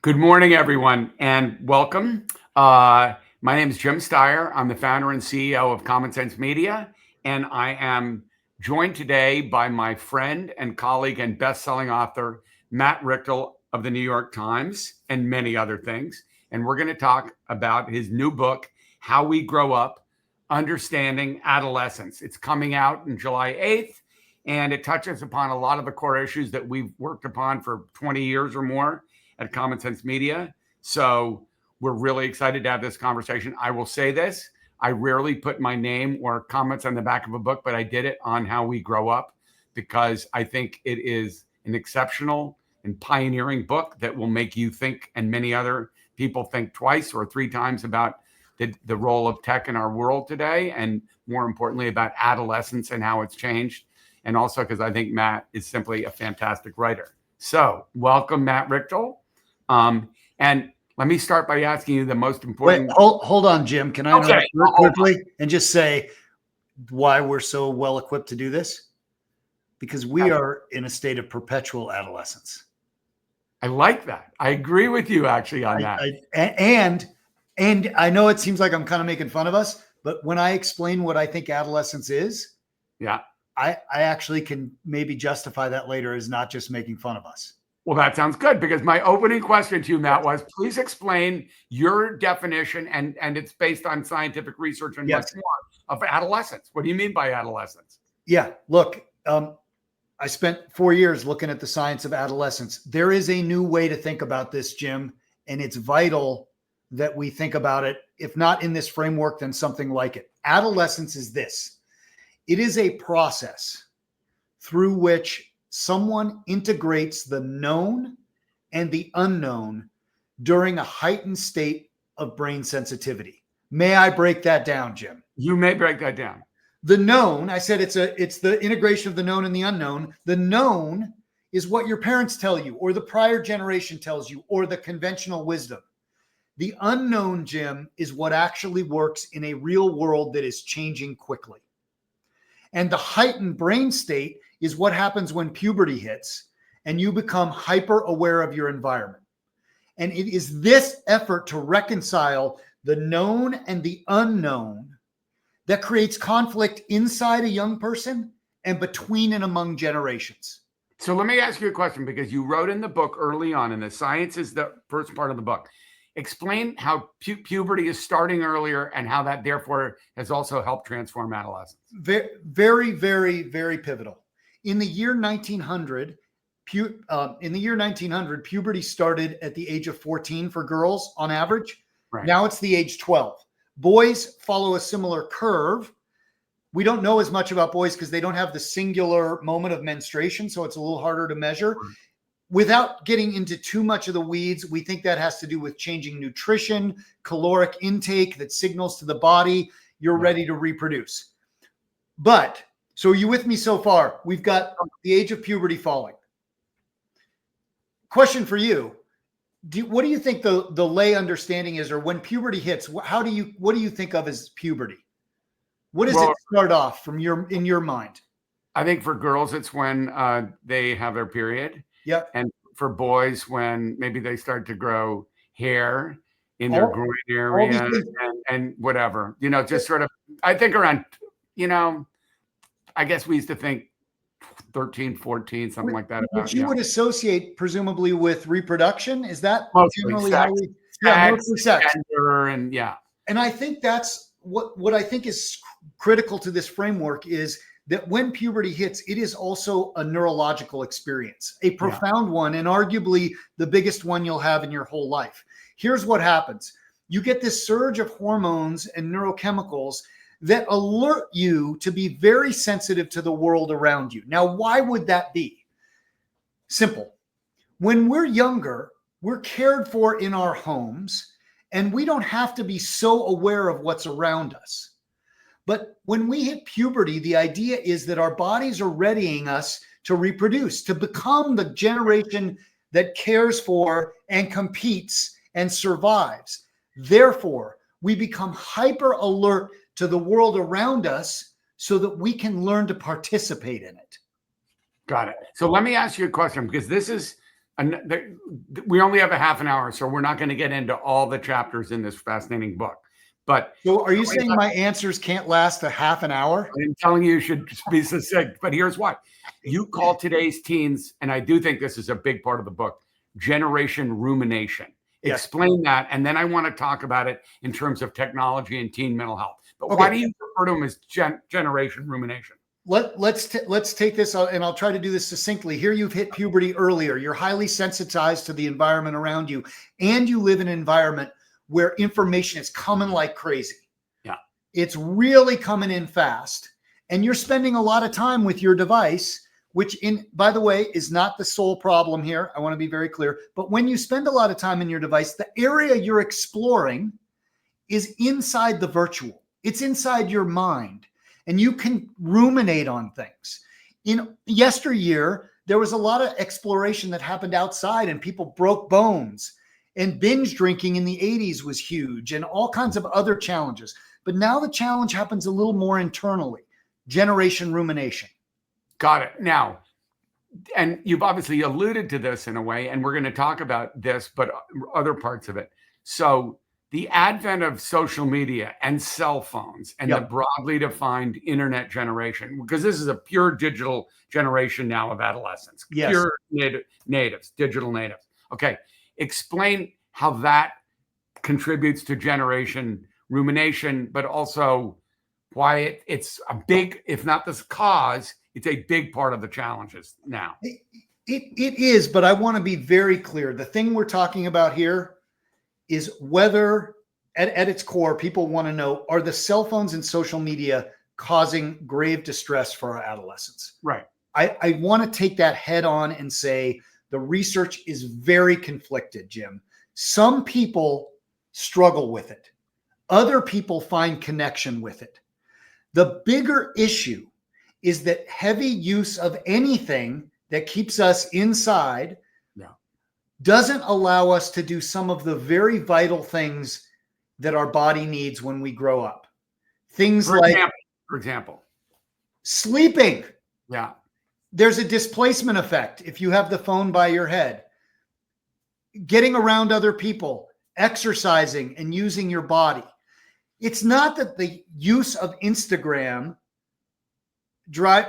Good morning, everyone, and welcome. My name is Jim Steyer. I'm the founder and CEO of Common Sense Media, and I am joined today by my friend and colleague and best-selling author, Matt Richtel of the New York Times, and many other things. And we're going to talk about his new book, How We Grow Up, Understanding Adolescence. It's coming out on July 8th, and it touches upon a lot of the core issues that we've worked upon for 20 years or more at Common Sense Media. So we're really excited to have this conversation. I will say this, I rarely put my name or comments on the back of a book, but I did it on How We Grow Up because I think it is an exceptional and pioneering book that will make you think, and many other people think twice or three times about the role of tech in our world today, and more importantly about adolescence and how it's changed. And also because I think Matt is simply a fantastic writer. So welcome, Matt Richtel. And let me start by asking you the most important. Wait, hold on, Jim. Can I interrupt real quickly and just say why we're so well equipped to do this? Because we are in a state of perpetual adolescence. I like that. I agree with you actually on that. And I know it seems like I'm kind of making fun of us, but when I explain what I think adolescence is, I actually can maybe justify that later as not just making fun of us. Well, that sounds good, because my opening question to you, Matt, was please explain your definition, and it's based on scientific research and much more, of adolescence. What do you mean by adolescence? Yeah, look, I spent 4 years looking at the science of adolescence. There is a new way to think about this, Jim, and it's vital that we think about it, if not in this framework, then something like it. Adolescence is this. It is a process through which someone integrates the known and the unknown during a heightened state of brain sensitivity. May I break that down, Jim? You may break that down. The known, I said it's the integration of the known and the unknown. The known is what your parents tell you, or the prior generation tells you, or the conventional wisdom. The unknown, Jim, is what actually works in a real world that is changing quickly. And the heightened brain state is what happens when puberty hits and you become hyper aware of your environment. And it is this effort to reconcile the known and the unknown that creates conflict inside a young person and between and among generations. So let me ask you a question, because you wrote in the book early on, and the science is the first part of the book. Explain how puberty is starting earlier and how that therefore has also helped transform adolescence. Very, very, very pivotal. In the year 1900, puberty started at the age of 14 for girls on average. Right. Now it's the age 12. Boys follow a similar curve. We don't know as much about boys because they don't have the singular moment of menstruation, so it's a little harder to measure. Right. Without getting into too much of the weeds, we think that has to do with changing nutrition, caloric intake that signals to the body you're ready to reproduce. But, so are you with me so far? We've got the age of puberty falling. Question for you. What do you think the lay understanding is, or when puberty hits, what do you think of as puberty? What does it start off from in your mind? I think for girls, it's when they have their period. Yep. And for boys, when maybe they start to grow hair in their groin area and whatever, just sort of, I think around, I guess we used to think 13, 14, something like that. Which you would associate presumably with reproduction. Is that generally how we? Mostly sex. Gender and And I think that's what I think is critical to this framework is that when puberty hits, it is also a neurological experience, a profound one, and arguably the biggest one you'll have in your whole life. Here's what happens. You get this surge of hormones and neurochemicals that alert you to be very sensitive to the world around you. Now, why would that be? Simple. When we're younger, we're cared for in our homes, and we don't have to be so aware of what's around us. But when we hit puberty, the idea is that our bodies are readying us to reproduce, to become the generation that cares for and competes and survives. Therefore, we become hyper alert to the world around us so that we can learn to participate in it. Got it. So let me ask you a question, because this is we only have a half an hour, so we're not going to get into all the chapters in this fascinating book. But so are you saying my answers can't last a half an hour? I'm telling you should be succinct, but here's why. You call today's teens, and I do think this is a big part of the book, generation rumination. Yes. Explain that, and then I want to talk about it in terms of technology and teen mental health. But why do you refer to them as generation rumination? Let's take this, and I'll try to do this succinctly. Here you've hit puberty earlier. You're highly sensitized to the environment around you, and you live in an environment where information is coming like crazy. Yeah. It's really coming in fast, and you're spending a lot of time with your device, which by the way, is not the sole problem here. I want to be very clear. But when you spend a lot of time in your device, the area you're exploring is inside the virtual. It's inside your mind. And you can ruminate on things. In yesteryear, there was a lot of exploration that happened outside, and people broke bones, and binge drinking in the 80s was huge, and all kinds of other challenges. But now the challenge happens a little more internally. Generation rumination. Got it. Now, and you've obviously alluded to this in a way, and we're going to talk about this, but other parts of it. So the advent of social media and cell phones and the broadly defined internet generation, because this is a pure digital generation now of adolescents, pure natives, digital natives. Okay. Explain how that contributes to generation rumination, but also why it's a big, if not this cause, it's a big part of the challenges now. It is, but I want to be very clear. The thing we're talking about here is whether at its core, people want to know, are the cell phones and social media causing grave distress for our adolescents? Right. I want to take that head on and say the research is very conflicted, Jim. Some people struggle with it. Other people find connection with it. The bigger issue is that heavy use of anything that keeps us inside doesn't allow us to do some of the very vital things that our body needs when we grow up. Things for example, sleeping. Yeah. There's a displacement effect if you have the phone by your head. Getting around other people, exercising, and using your body. It's not that the use of Instagram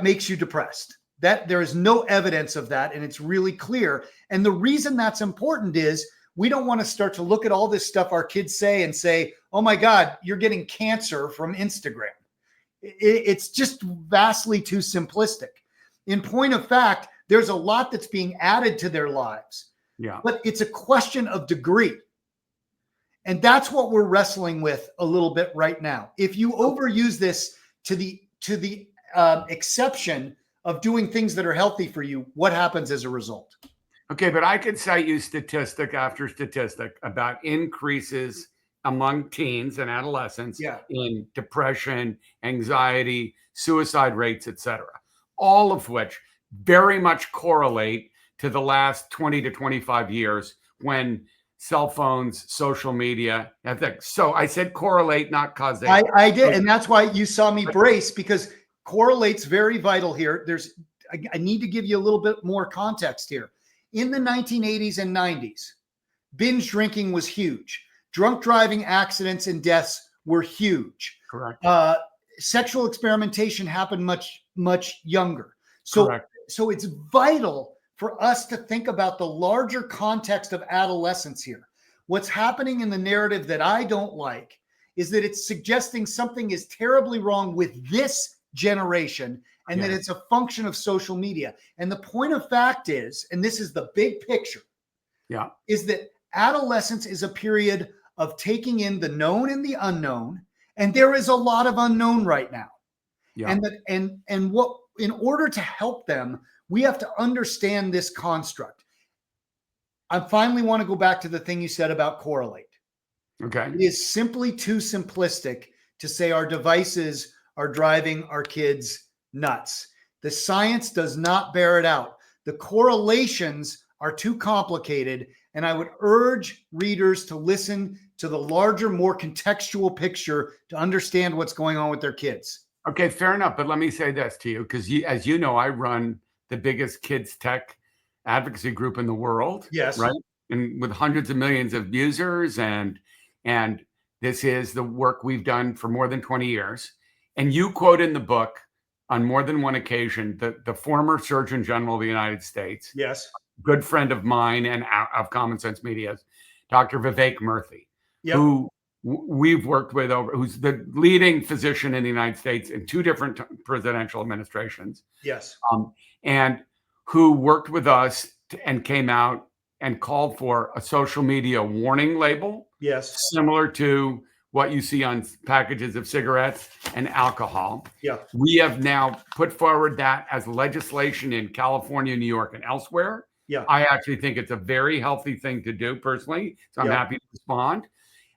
makes you depressed. That there is no evidence of that, and it's really clear. And the reason that's important is we don't want to start to look at all this stuff our kids say and say, oh my God, you're getting cancer from Instagram. It's just vastly too simplistic. In point of fact, there's a lot that's being added to their lives. Yeah. But it's a question of degree. And that's what we're wrestling with a little bit right now. If you overuse this to the exception of doing things that are healthy for you, what happens as a result? Okay, but I could cite you statistic after statistic about increases among teens and adolescents in depression, anxiety, suicide rates, etc. All of which very much correlate to the last 20 to 25 years when cell phones, social media, and things. So I said correlate, not causation. I did, and that's why you saw me brace, because correlate's very vital here. I need to give you a little bit more context here. In the 1980s and 90s, binge drinking was huge. Drunk driving accidents and deaths were huge. Correct. Sexual experimentation happened much younger. So, Correct. So it's vital for us to think about the larger context of adolescence here. What's happening in the narrative that I don't like is that it's suggesting something is terribly wrong with this generation and that it's a function of social media. And the point of fact is, and this is the big picture, is that adolescence is a period of taking in the known and the unknown. And there is a lot of unknown right now. Yeah. And what, in order to help them, we have to understand this construct. I finally want to go back to the thing you said about correlate. Okay. It is simply too simplistic to say our devices are driving our kids nuts. The science does not bear it out. The correlations are too complicated, and I would urge readers to listen to the larger, more contextual picture to understand what's going on with their kids. Okay, fair enough. But let me say this to you, because as you know, I run the biggest kids tech advocacy group in the world. Yes. Right. And with hundreds of millions of users, and this is the work we've done for more than 20 years. And you quote in the book on more than one occasion the former Surgeon General of the United States, Yes. good friend of mine and of Common Sense Media's, Dr. Vivek Murthy, Yep. who we've worked with who's the leading physician in the United States in 2 different presidential administrations. Yes. And who worked with us and came out and called for a social media warning label. Yes. Similar to what you see on packages of cigarettes and alcohol. Yeah. We have now put forward that as legislation in California, New York, and elsewhere. Yeah. I actually think it's a very healthy thing to do personally. So I'm Yeah. happy to respond.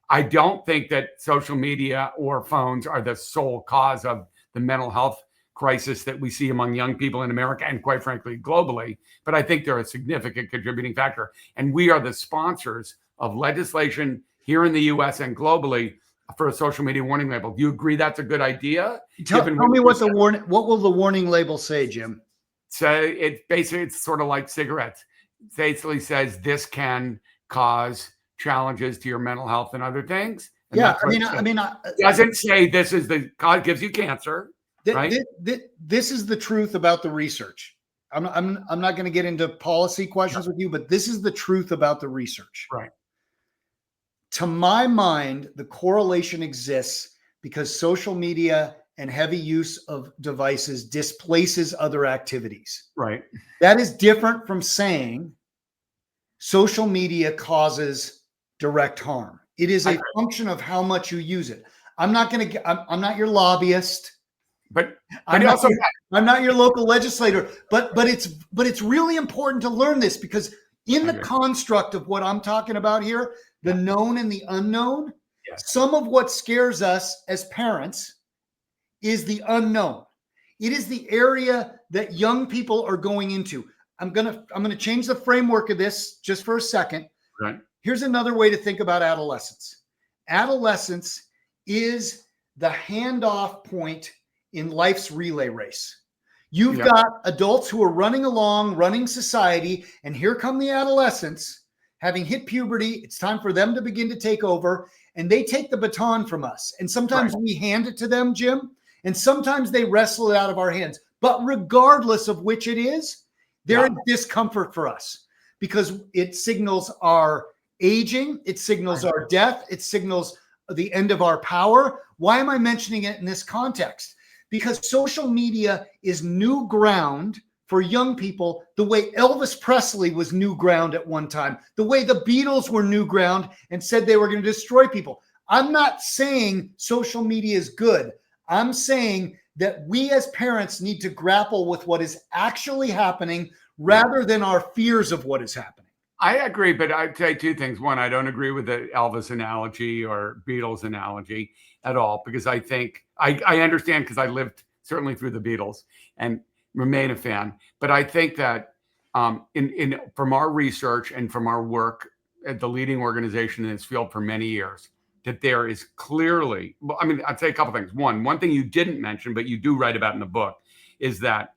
I don't think that social media or phones are the sole cause of the mental health crisis that we see among young people in America and, quite frankly, globally. But I think they're a significant contributing factor. And we are the sponsors of legislation here in the US and globally for a social media warning label. Do you agree that's a good idea? Tell me what will the warning label say, Jim? So it's sort of like cigarettes. It basically says this can cause challenges to your mental health and other things. And yeah, I mean, it doesn't say this is the cause gives you cancer. Right? This is the truth about the research. I'm not going to get into policy questions with you, but this is the truth about the research. Right. To my mind, the correlation exists because social media and heavy use of devices displaces other activities. Right. That is different from saying social media causes direct harm. It is a function of how much you use it. I'm not your lobbyist. But I'm not your local legislator, but it's really important to learn this, because in the construct of what I'm talking about here, the known and the unknown, some of what scares us as parents is the unknown. It is the area that young people are going into. I'm gonna change the framework of this just for a second. Right. Here's another way to think about adolescence. Adolescence is the handoff point in life's relay race. You've got adults who are running along, running society, and here come the adolescents having hit puberty. It's time for them to begin to take over, and they take the baton from us. And sometimes we hand it to them, Jim, and sometimes they wrestle it out of our hands. But regardless of which it is, there is discomfort for us because it signals our aging, it signals our death, it signals the end of our power. Why am I mentioning it in this context? Because social media is new ground for young people, the way Elvis Presley was new ground at one time, the way the Beatles were new ground and said they were going to destroy people. I'm not saying social media is good. I'm saying that we as parents need to grapple with what is actually happening rather than our fears of what is happening. I agree, but I'd say 2 things. One, I don't agree with the Elvis analogy or Beatles analogy at all, because I think I understand, because I lived certainly through the Beatles and remain a fan. But I think that from our research and from our work at the leading organization in this field for many years, that there is clearly, well, I mean, I'd say a couple things. One thing you didn't mention, but you do write about in the book, is that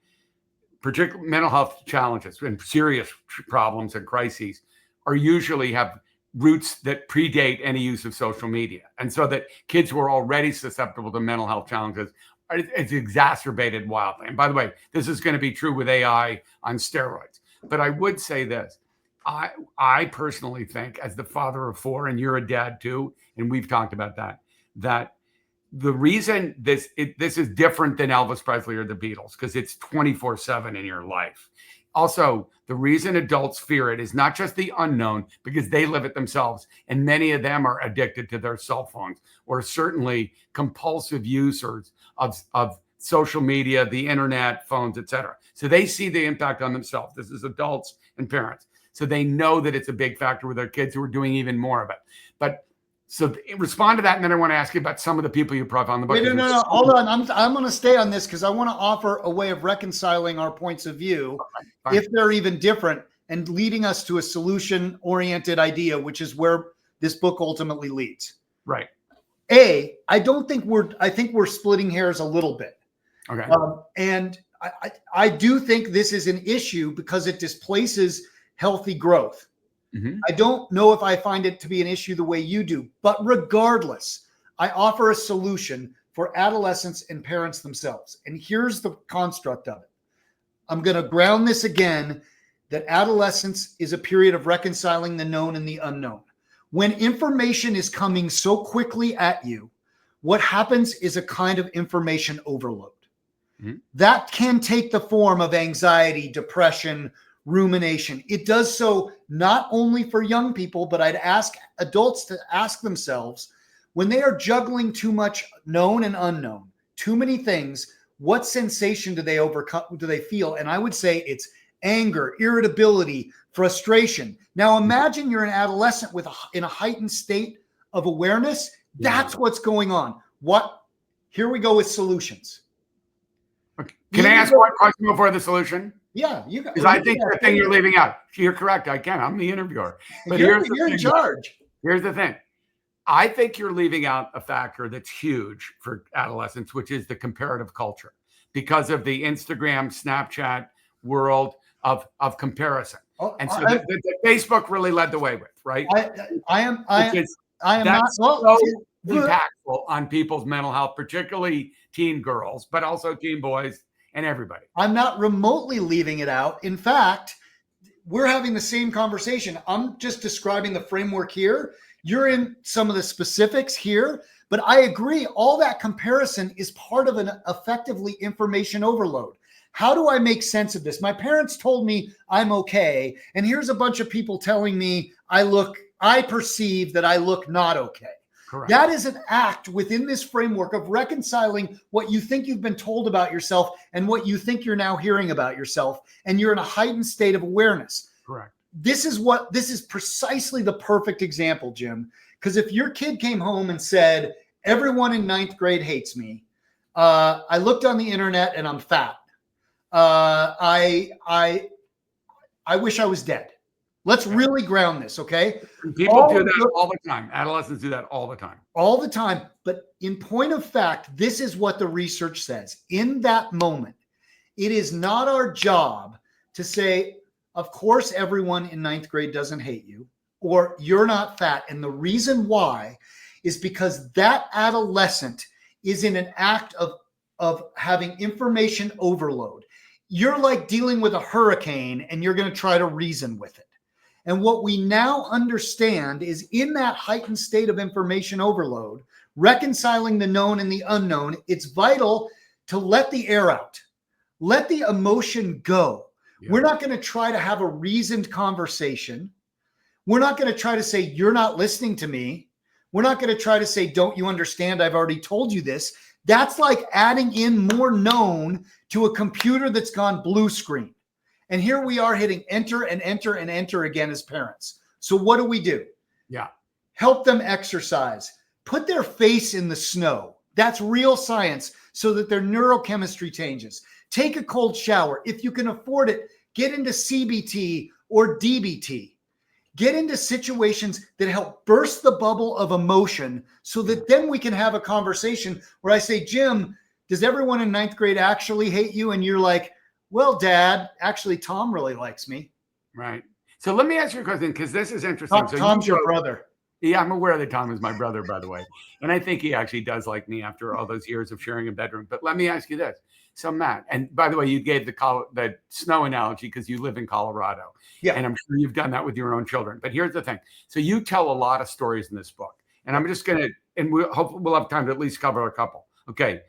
particular mental health challenges and serious problems and crises are usually have roots that predate any use of social media. And so that kids who are already susceptible to mental health challenges, it's exacerbated wildly. And by the way, this is going to be true with AI on steroids. But I would say this. I personally think, as the father of 4, and you're a dad too, and we've talked about that the reason this is different than Elvis Presley or the Beatles, because it's 24/7 in your life. Also, the reason adults fear it is not just the unknown, because they live it themselves, and many of them are addicted to their cell phones, or certainly compulsive users of social media, the internet, phones, etc. So they see the impact on themselves. This is adults and parents. So they know that it's a big factor with their kids who are doing even more of it. But so respond to that, and then I want to ask you about some of the people you brought on the book. Wait, no. Hold on. I'm going to stay on this because I want to offer a way of reconciling our points of view, if they're even different, and leading us to a solution-oriented idea, which is where this book ultimately leads. Right. I think we're splitting hairs a little bit. Okay. And I do think this is an issue because it displaces healthy growth. Mm-hmm. I don't know if I find it to be an issue the way you do, but regardless, I offer a solution for adolescents and parents themselves. And here's the construct of it. I'm going to ground this again, that adolescence is a period of reconciling the known and the unknown. When information is coming so quickly at you, what happens is a kind of information overload. Mm-hmm. That can take the form of anxiety, depression, rumination. It does so not only for young people, but I'd ask adults to ask themselves, when they are juggling too much known and unknown, too many things, what sensation do they overcome? Do they feel? And I would say it's anger, irritability, frustration. Now imagine you're an adolescent in a heightened state of awareness. That's what's going on. Here we go with solutions. Okay. Can I ask one question before the solution? Yeah, you got. Because I think the thing you're leaving out. You're correct. I can. I'm the interviewer. But you're in charge. Here's the thing. I think you're leaving out a factor that's huge for adolescents, which is the comparative culture, because of the Instagram, Snapchat world of comparison. And so the Facebook really led the way with, right? I am not so impactful on people's mental health, particularly teen girls, but also teen boys and everybody. I'm not remotely leaving it out. In fact, we're having the same conversation. I'm just describing the framework here. You're in some of the specifics here, but I agree. All that comparison is part of an effectively information overload. How do I make sense of this? My parents told me I'm okay, and here's a bunch of people telling me I perceive that I look not okay. Correct. That is an act within this framework of reconciling what you think you've been told about yourself and what you think you're now hearing about yourself, and you're in a heightened state of awareness. Correct. This is precisely the perfect example, Jim, because if your kid came home and said, everyone in 9th grade hates me, I looked on the internet and I'm fat. I wish I was dead. Let's really ground this, okay? People do that all the time. Adolescents do that all the time. All the time. But in point of fact, this is what the research says. In that moment, it is not our job to say, of course, everyone in 9th grade doesn't hate you, or you're not fat. And the reason why is because that adolescent is in an act of having information overload. You're like dealing with a hurricane and you're going to try to reason with it. And what we now understand is in that heightened state of information overload, reconciling the known and the unknown, it's vital to let the air out, let the emotion go. Yeah. We're not going to try to have a reasoned conversation. We're not going to try to say, you're not listening to me. We're not going to try to say, don't you understand? I've already told you this. That's like adding in more known to a computer that's gone blue screen. And here we are hitting enter and enter and enter again as parents. So what do? Yeah. Help them exercise. Put their face in the snow. That's real science so that their neurochemistry changes. Take a cold shower. If you can afford it, get into CBT or DBT. Get into situations that help burst the bubble of emotion so that then we can have a conversation where I say, Jim, does everyone in 9th grade actually hate you? And you're like, well, Dad, actually, Tom really likes me. Right. So let me ask you a question, because this is interesting. Tom's your brother. Yeah, I'm aware that Tom is my brother, by the way. And I think he actually does like me after all those years of sharing a bedroom. But let me ask you this. So, Matt, and by the way, you gave the snow analogy because you live in Colorado. Yeah. And I'm sure you've done that with your own children. But here's the thing. So you tell a lot of stories in this book. And I'm just going to, and we'll have time to at least cover a couple. Okay.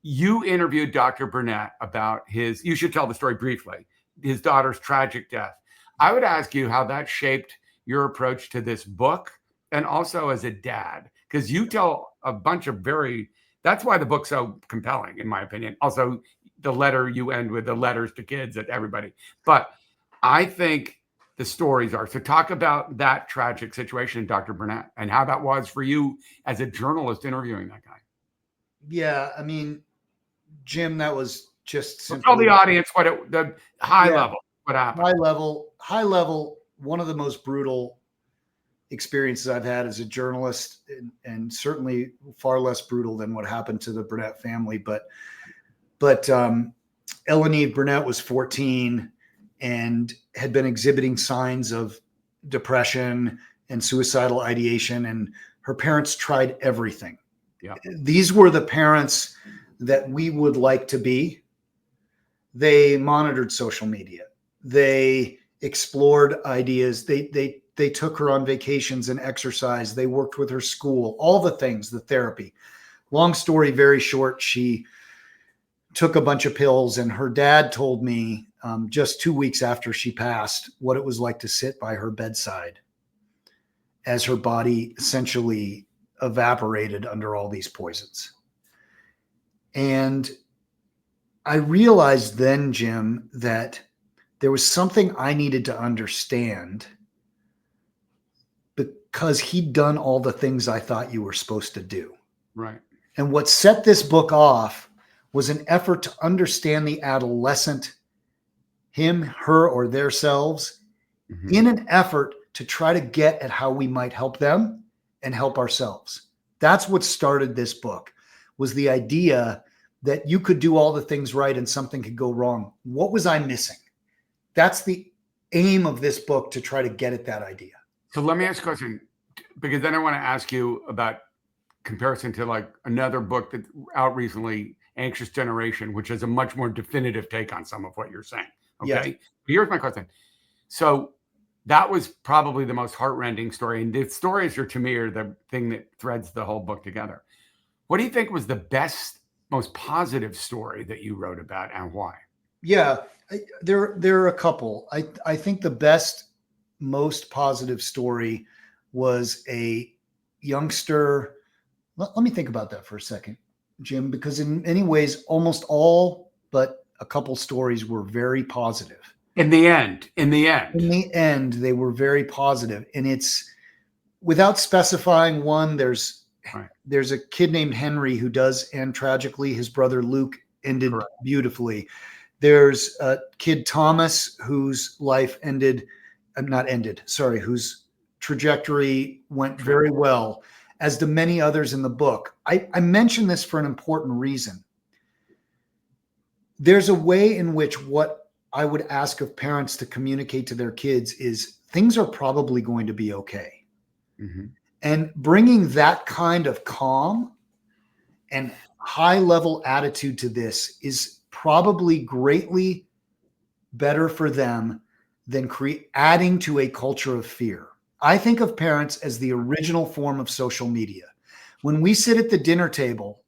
You interviewed Dr. Burnett about you should tell the story briefly, his daughter's tragic death. I would ask you how that shaped your approach to this book and also as a dad, because you tell a bunch of that's why the book's so compelling, in my opinion. Also, the letter you end with, the letters to kids and everybody. But I think the stories are. So talk about that tragic situation, Dr. Burnett, and how that was for you as a journalist interviewing that guy. Yeah, I mean, Jim, that was just simply, tell the audience the high level, what happened. High level, one of the most brutal experiences I've had as a journalist, and certainly far less brutal than what happened to the Burnett family. But Ellen Eve Burnett was 14 and had been exhibiting signs of depression and suicidal ideation, and her parents tried everything. Yeah. These were the parents that we would like to be. They monitored social media. They explored ideas. They took her on vacations and exercise. They worked with her school, all the things, the therapy. Long story very short, she took a bunch of pills, and her dad told me just 2 weeks after she passed what it was like to sit by her bedside as her body essentially evaporated under all these poisons. And I realized then, Jim, that there was something I needed to understand, because he'd done all the things I thought you were supposed to do. Right. And what set this book off was an effort to understand the adolescent, him, her, or their selves, in an effort to try to get at how we might help them and help ourselves. That's what started this book, was the idea that you could do all the things right and something could go wrong. What was I missing? That's the aim of this book, to try to get at that idea. So let me ask a question, because then I want to ask you about comparison to like another book that's out recently, Anxious Generation, which is a much more definitive take on some of what you're saying. Okay. Yes. Here's my question. So that was probably the most heartrending story. And the stories to me are the thing that threads the whole book together. What do you think was the best, most positive story that you wrote about, and why? Yeah, there are a couple. I think the best, most positive story was a youngster. Let me think about that for a second, Jim, because in many ways, almost all but a couple stories were very positive. In the end, they were very positive. And it's, without specifying one, there's a kid named Henry who does end tragically. His brother Luke ended beautifully. There's a kid, Thomas, whose life whose trajectory went very well, as do many others in the book. I mention this for an important reason. There's a way in which what I would ask of parents to communicate to their kids is things are probably going to be okay. And bringing that kind of calm and high level attitude to this is probably greatly better for them than adding to a culture of fear. I think of parents as the original form of social media. When we sit at the dinner table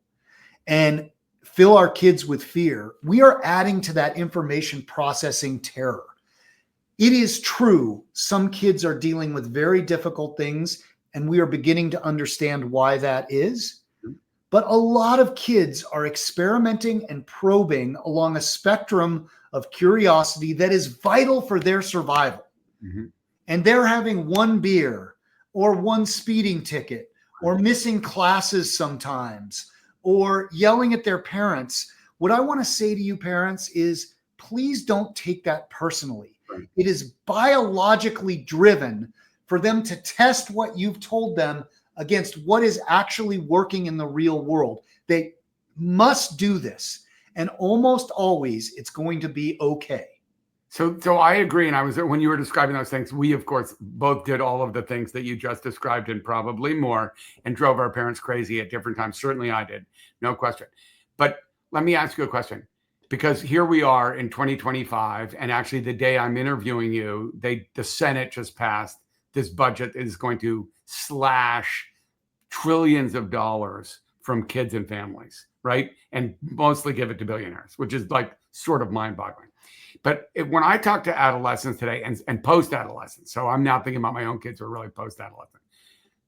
and fill our kids with fear, we are adding to that information processing terror. It is true, some kids are dealing with very difficult things, and we are beginning to understand why that is. But a lot of kids are experimenting and probing along a spectrum of curiosity that is vital for their survival. And they're having one beer or one speeding ticket or missing classes sometimes or yelling at their parents. What I want to say to you parents is, please don't take that personally. It is biologically driven for them to test what you've told them against what is actually working in the real world. They must do this. And almost always it's going to be okay. So I agree. And when you were describing those things, we of course both did all of the things that you just described and probably more, and drove our parents crazy at different times. Certainly I did, no question. But let me ask you a question, because here we are in 2025, and actually the day I'm interviewing you, the Senate just passed this budget that is going to slash trillions of dollars from kids and families, right? And mostly give it to billionaires, which is like sort of mind-boggling. But when I talk to adolescents today and post-adolescents, so I'm now thinking about my own kids who are really post-adolescent,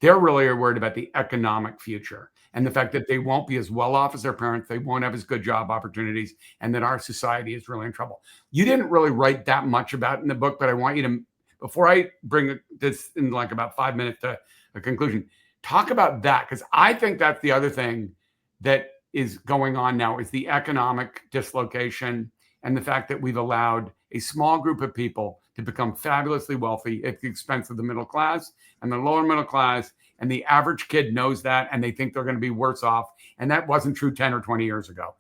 they're really worried about the economic future and the fact that they won't be as well off as their parents, they won't have as good job opportunities, and that our society is really in trouble. You didn't really write that much about it in the book, but I want you to, before I bring this in like about 5 minutes to a conclusion, talk about that, because I think that's the other thing that is going on now, is the economic dislocation and the fact that we've allowed a small group of people to become fabulously wealthy at the expense of the middle class and the lower middle class. And the average kid knows that, and they think they're going to be worse off. And that wasn't true 10 or 20 years ago.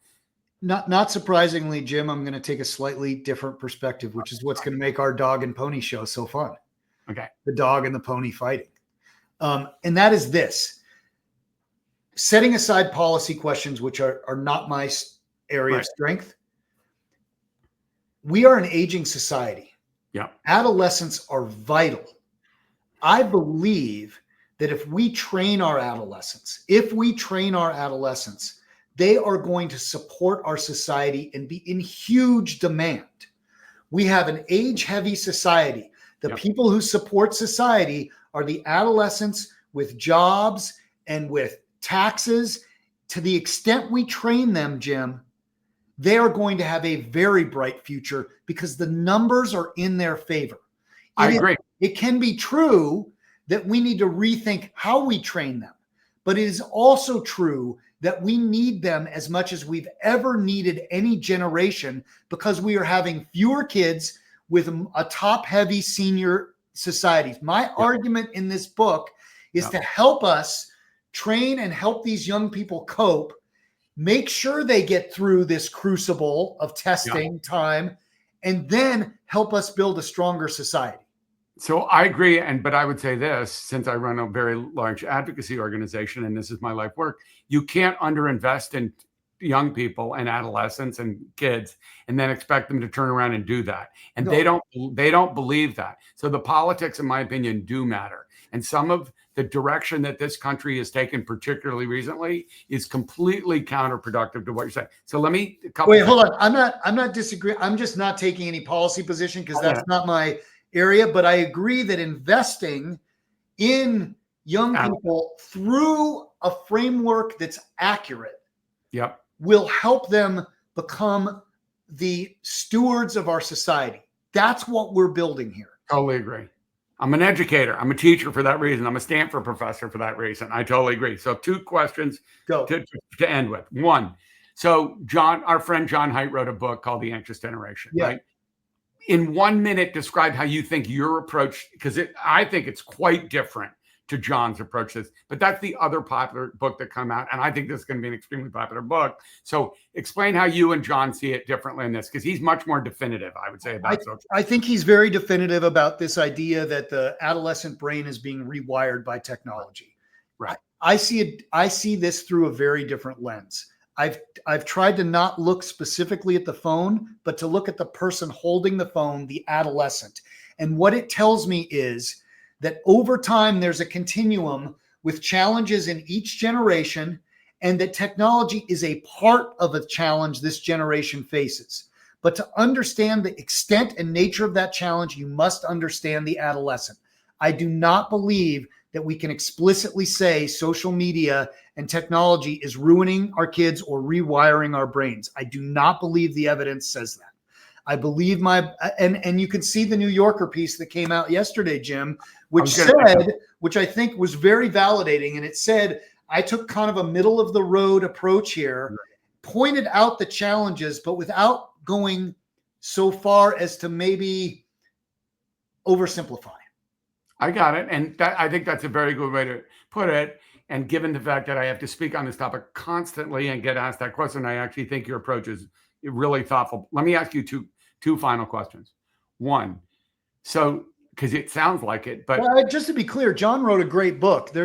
Not surprisingly, Jim, I'm going to take a slightly different perspective, which is what's going to make our dog and pony show so fun. Okay. The dog and the pony fighting. And that is this. Setting aside policy questions, which are not my area of strength. We are an aging society. Yeah. Adolescents are vital. I believe that if we train our adolescents, they are going to support our society and be in huge demand. We have an age-heavy society. The people who support society are the adolescents with jobs and with taxes. To the extent we train them, Jim, they are going to have a very bright future because the numbers are in their favor. I agree. It can be true that we need to rethink how we train them, but it is also true that we need them as much as we've ever needed any generation because we are having fewer kids with a top-heavy senior society. My argument in this book is to help us train and help these young people cope, make sure they get through this crucible of testing time, and then help us build a stronger society. So I agree. But I would say this, since I run a very large advocacy organization and this is my life work, you can't underinvest in young people and adolescents and kids and then expect them to turn around and do that. And they don't believe that. So the politics, in my opinion, do matter. And some of the direction that this country has taken, particularly recently, is completely counterproductive to what you're saying. So let me hold on. I'm not disagreeing. I'm just not taking any policy position because that's not my area. But I agree that investing in young people through a framework that's accurate will help them become the stewards of our society. That's what we're building here. Totally agree. I'm an educator. I'm a teacher for that reason. I'm a Stanford professor for that reason. I totally agree. So 2 questions to end with. One, so our friend John Haidt wrote a book called The Anxious Generation, right? In 1 minute, describe how you think your approach, because I think it's quite different to John's approach to this, but that's the other popular book that come out. And I think this is going to be an extremely popular book. So explain how you and John see it differently in this, because he's much more definitive, I would say, about social. I think he's very definitive about this idea that the adolescent brain is being rewired by technology. Right. I see this through a very different lens. I've tried to not look specifically at the phone, but to look at the person holding the phone, the adolescent. And what it tells me is that over time, there's a continuum with challenges in each generation, and that technology is a part of a challenge this generation faces. But to understand the extent and nature of that challenge, you must understand the adolescent. I do not believe that we can explicitly say social media and technology is ruining our kids or rewiring our brains. I do not believe the evidence says that. I believe and you can see the New Yorker piece that came out yesterday, Jim, which I think was very validating. And it said, I took kind of a middle of the road approach here, pointed out the challenges, but without going so far as to maybe oversimplify. I got it. And I think that's a very good way to put it. And given the fact that I have to speak on this topic constantly and get asked that question, I actually think your approach is really thoughtful. Let me ask you two final questions. One, so because it sounds like it, but just to be clear, John wrote a great book.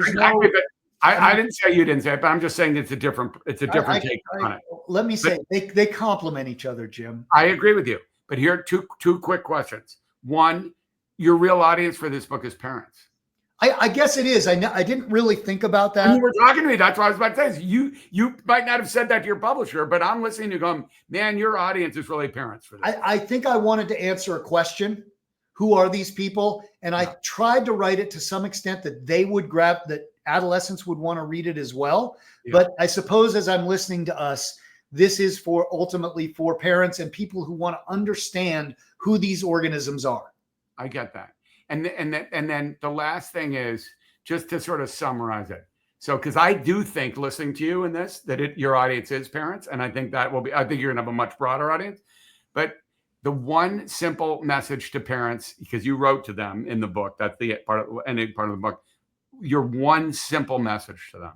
I didn't say you didn't say it, but I'm just saying it's a different take on it. Let me say they complement each other, Jim. I agree with you, but here are two quick questions. One, your real audience for this book is parents. I guess it is. I didn't really think about that. When you were talking to me, that's what I was about to say. You might not have said that to your publisher, but I'm listening to you going, man, your audience is really parents for this. I think I wanted to answer a question. Who are these people? And I tried to write it to some extent that that adolescents would want to read it as well. Yeah. But I suppose as I'm listening to us, this is ultimately for parents and people who want to understand who these organisms are. I get that. And then the last thing is just to sort of summarize it. So, because I do think listening to you in this, that your audience is parents. And I think I think you're going to have a much broader audience. But the one simple message to parents, because you wrote to them in the book, that's the ending part of the book, your one simple message to them.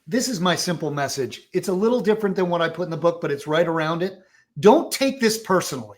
This is my simple message. It's a little different than what I put in the book, but it's right around it. Don't take this personally.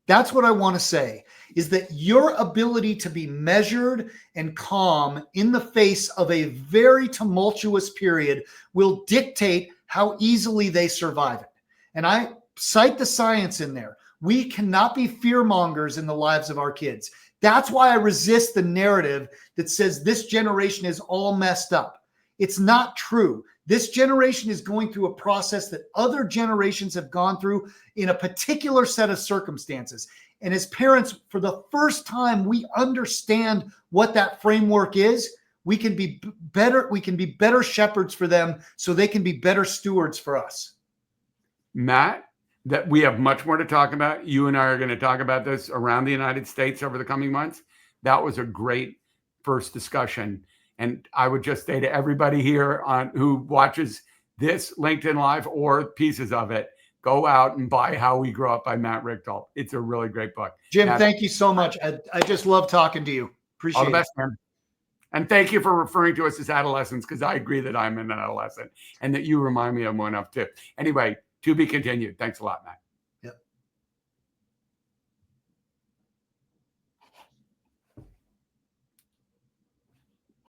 That's what I want to say, is that your ability to be measured and calm in the face of a very tumultuous period will dictate how easily they survive it. And I cite the science in there. We cannot be fear mongers in the lives of our kids. That's why I resist the narrative that says this generation is all messed up. It's not true. This generation is going through a process that other generations have gone through in a particular set of circumstances. And as parents, for the first time, we understand what that framework is. We can be better. We can be better shepherds for them so they can be better stewards for us. Matt, that we have much more to talk about. You and I are going to talk about this around the United States over the coming months. That was a great first discussion. And I would just say to everybody here who watches this LinkedIn Live or pieces of it, go out and buy How We Grow Up by Matt Richtel. It's a really great book. Jim, Matt, thank you so much. I just love talking to you. Appreciate it. all the best, man. And thank you for referring to us as adolescents, because I agree that I'm an adolescent and that you remind me of one of too. Anyway, to be continued. Thanks a lot, Matt.